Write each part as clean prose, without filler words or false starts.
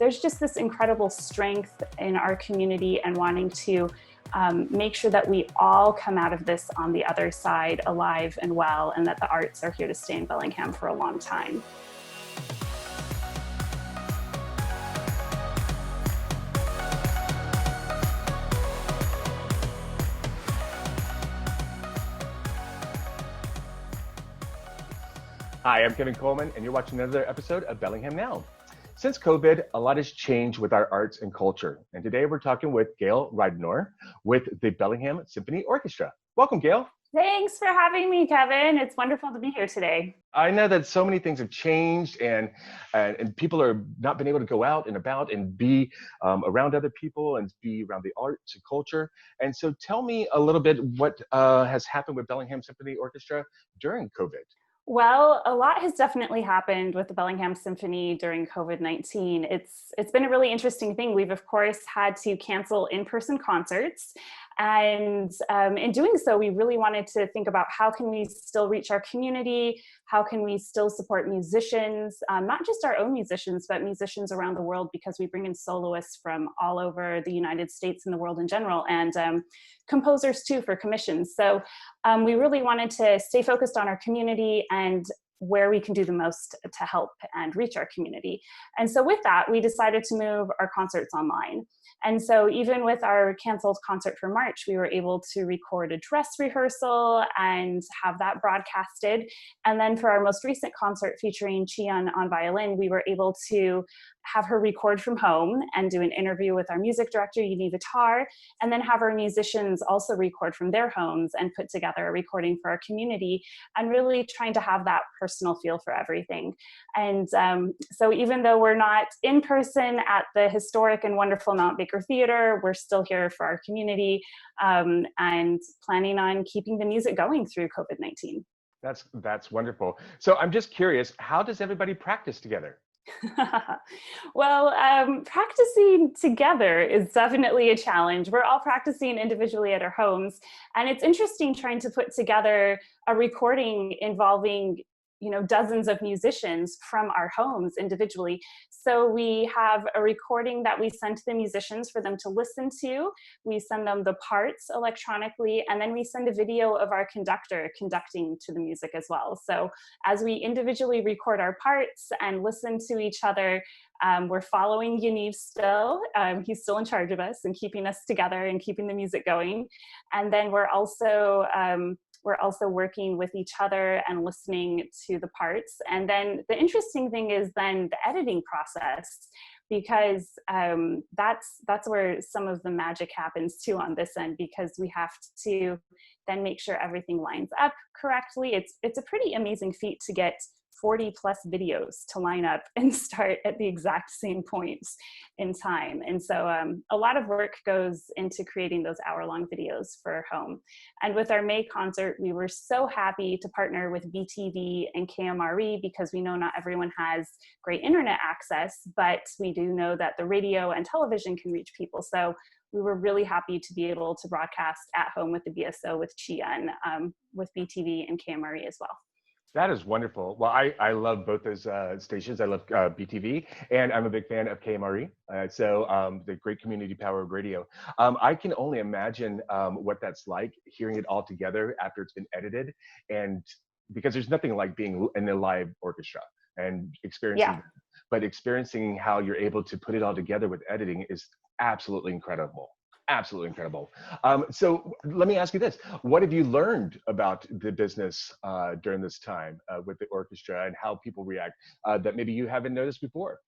there's just this incredible strength in our community and wanting to make sure that we all come out of this on the other side alive and well, and that the arts are here to stay in Bellingham for a long time. Hi, I'm Kevin Coleman, and you're watching another episode of Bellingham Now. Since COVID, a lot has changed with our arts and culture. And today we're talking with Gail Ridenour with the Bellingham Symphony Orchestra. Welcome, Gail. Thanks for having me, Kevin. It's wonderful to be here today. I know that so many things have changed and people are not been able to go out and about and be around other people and be around the arts and culture. And so tell me a little bit what has happened with Bellingham Symphony Orchestra during COVID. Well, a lot has definitely happened with the Bellingham Symphony during COVID-19. It's been a really interesting thing. We've, of course, had to cancel in-person concerts. And in doing so, we really wanted to think about how can we still reach our community? How can we still support musicians, not just our own musicians, but musicians around the world, because we bring in soloists from all over the United States and the world in general, and composers too for commissions. So we really wanted to stay focused on our community and where we can do the most to help and reach our community. And so with that, we decided to move our concerts online. And so even with our canceled concert for March, we were able to record a dress rehearsal and have that broadcasted. And then for our most recent concert featuring Chian on violin, we were able to have her record from home and do an interview with our music director, Yuni Vitar, and then have our musicians also record from their homes and put together a recording for our community, and really trying to have that personal feel for everything. And so even though we're not in person at the historic and wonderful Mount Baker Theater, we're still here for our community and planning on keeping the music going through COVID-19. That's wonderful. So I'm just curious, how does everybody practice together? Well, practicing together is definitely a challenge. We're all practicing individually at our homes, and it's interesting trying to put together a recording involving dozens of musicians from our homes individually. So we have a recording that we send to the musicians for them to listen to. We send them the parts electronically, and then we send a video of our conductor conducting to the music as well. So as we individually record our parts and listen to each other, we're following Yaniv still. He's still in charge of us and keeping us together and keeping the music going. And then we're also working with each other and listening to the parts. And then the interesting thing is then the editing process, because that's where some of the magic happens too on this end, because we have to then make sure everything lines up correctly. It's a pretty amazing feat to get 40 plus videos to line up and start at the exact same points in time. And so a lot of work goes into creating those hour-long videos for home. And with our May concert, we were so happy to partner with BTV and KMRE, because we know not everyone has great internet access, but we do know that the radio and television can reach people. So we were really happy to be able to broadcast at home with the BSO with Chian, with BTV and KMRE as well. That is wonderful. Well, I love both those stations. I love BTV, and I'm a big fan of KMRE. So the great community power of radio. I can only imagine what that's like, hearing it all together after it's been edited, and because there's nothing like being in a live orchestra and experiencing, but experiencing how you're able to put it all together with editing is absolutely incredible. Absolutely incredible. So let me ask you this. What have you learned about the business during this time with the orchestra, and how people react that maybe you haven't noticed before?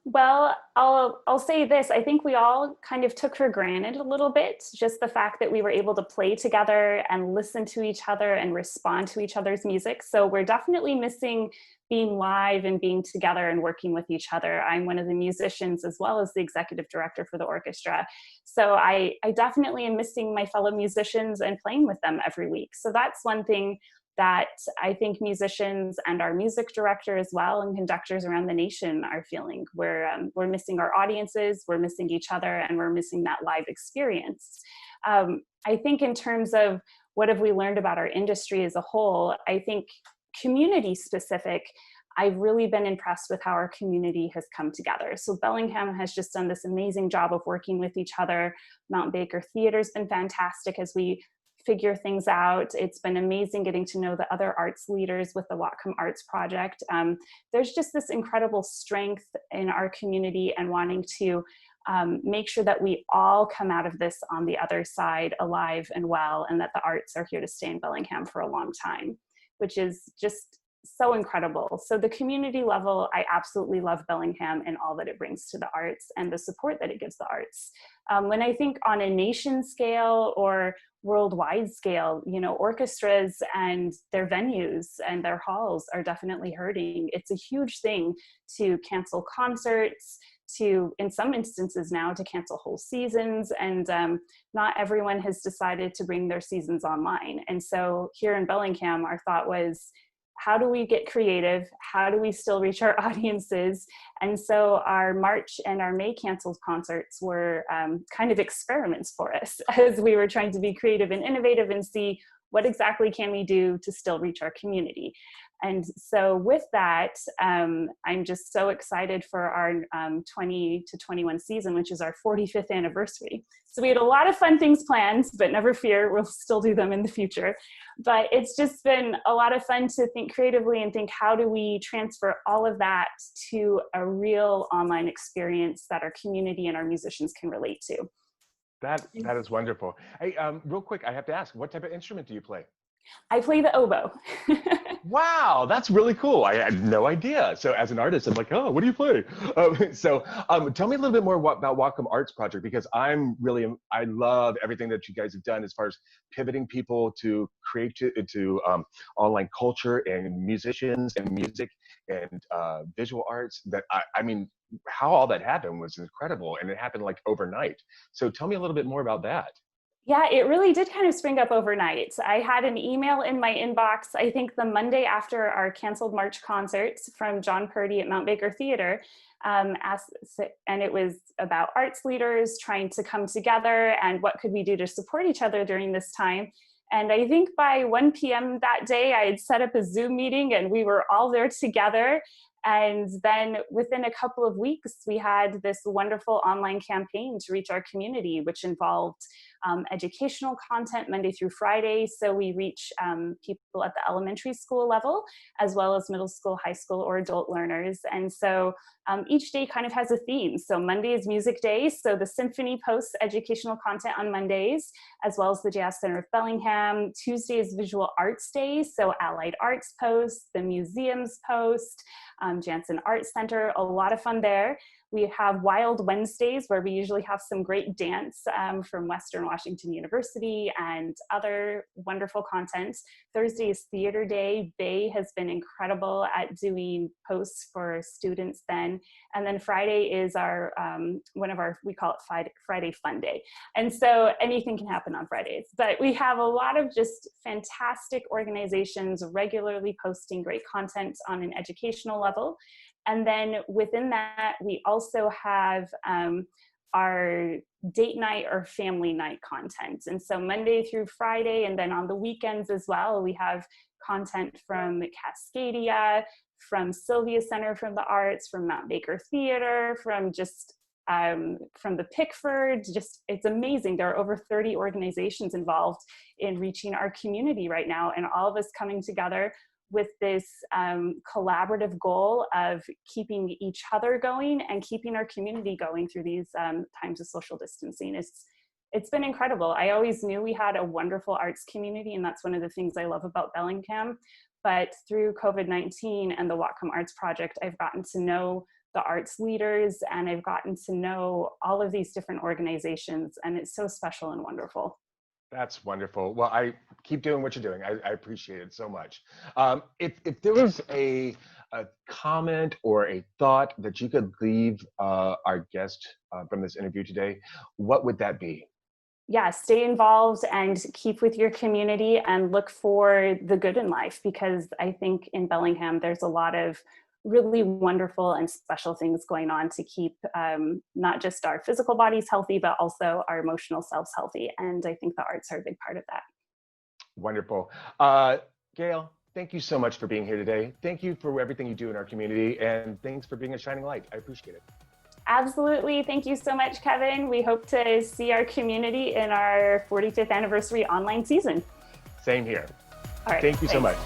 Well, I'll say this. I think we all kind of took for granted a little bit, just the fact that we were able to play together and listen to each other and respond to each other's music. So we're definitely missing being live and being together and working with each other. I'm one of the musicians as well as the executive director for the orchestra. So I definitely am missing my fellow musicians and playing with them every week. So that's one thing that I think musicians and our music director as well and conductors around the nation are feeling. We're missing our audiences, we're missing each other, and we're missing that live experience. I think in terms of what have we learned about our industry as a whole, I think community specific, I've really been impressed with how our community has come together. So Bellingham has just done this amazing job of working with each other. Mount Baker Theater's been fantastic as we figure things out. It's been amazing getting to know the other arts leaders with the Whatcom Arts Project. There's just this incredible strength in our community and wanting to make sure that we all come out of this on the other side alive and well, and that the arts are here to stay in Bellingham for a long time, which is just so incredible. So the community level, I absolutely love Bellingham and all that it brings to the arts and the support that it gives the arts. When I think on a nation scale or worldwide scale, you know, orchestras and their venues and their halls are definitely hurting. It's a huge thing to cancel concerts, to, in some instances now, to cancel whole seasons, and not everyone has decided to bring their seasons online. And so here in Bellingham, our thought was, how do we get creative? How do we still reach our audiences? And so our March and our May canceled concerts were kind of experiments for us as we were trying to be creative and innovative and see what exactly can we do to still reach our community. And so with that, I'm just so excited for our 20 to 21 season, which is our 45th anniversary. So we had a lot of fun things planned, but never fear, we'll still do them in the future. But it's just been a lot of fun to think creatively and think, how do we transfer all of that to a real online experience that our community and our musicians can relate to. That is wonderful. Hey, real quick, I have to ask, what type of instrument do you play? I play the oboe. Wow, that's really cool. I had no idea. So as an artist, I'm like, oh, what do you play? Tell me a little bit more about Whatcom Arts Project, because I love everything that you guys have done as far as pivoting people to create to online culture and musicians and music and visual arts. That I mean, how all that happened was incredible, and it happened like overnight. So tell me a little bit more about that. Yeah, it really did kind of spring up overnight. I had an email in my inbox, I think the Monday after our canceled March concerts, from John Purdy at Mount Baker Theater, and it was about arts leaders trying to come together and what could we do to support each other during this time. And I think by 1 p.m. that day, I had set up a Zoom meeting and we were all there together. And then within a couple of weeks, we had this wonderful online campaign to reach our community, which involved educational content Monday through Friday. So we reach people at the elementary school level, as well as middle school, high school, or adult learners. And so each day kind of has a theme. So Monday is Music Day. So the Symphony posts educational content on Mondays, as well as the Jazz Center of Bellingham. Tuesday is Visual Arts Day. So Allied Arts posts, the museums post, Jansen Arts Center, a lot of fun there. We have Wild Wednesdays, where we usually have some great dance from Western Washington University and other wonderful content. Thursday is Theater Day. Bay has been incredible at doing posts for students then. And then Friday is our, we call it Friday Fun Day. And so anything can happen on Fridays. But we have a lot of just fantastic organizations regularly posting great content on an educational level. And then within that, we also have our date night or family night content. And so Monday through Friday, and then on the weekends as well, we have content from Cascadia, from Sylvia Center for the Arts, from Mount Baker Theater, from the Pickford. Just, it's amazing. There are over 30 organizations involved in reaching our community right now, and all of us coming together with this collaborative goal of keeping each other going and keeping our community going through these times of social distancing. It's been incredible. I always knew we had a wonderful arts community, and that's one of the things I love about Bellingham. But through COVID-19 and the Whatcom Arts Project, I've gotten to know the arts leaders, and I've gotten to know all of these different organizations, and it's so special and wonderful. That's wonderful. Well, I keep doing what you're doing. I appreciate it so much. If there was a comment or a thought that you could leave our guest from this interview today, what would that be? Yeah, stay involved and keep with your community and look for the good in life, because I think in Bellingham, there's a lot of really wonderful and special things going on to keep not just our physical bodies healthy, but also our emotional selves healthy. And I think the arts are a big part of that. Wonderful. Gail, Thank you so much for being here today. Thank you for everything you do in our community, and thanks for being a shining light. I appreciate it. Absolutely. Thank you so much, Kevin. We hope to see our community in our 45th anniversary online season. Same here. All right. Thank you so much.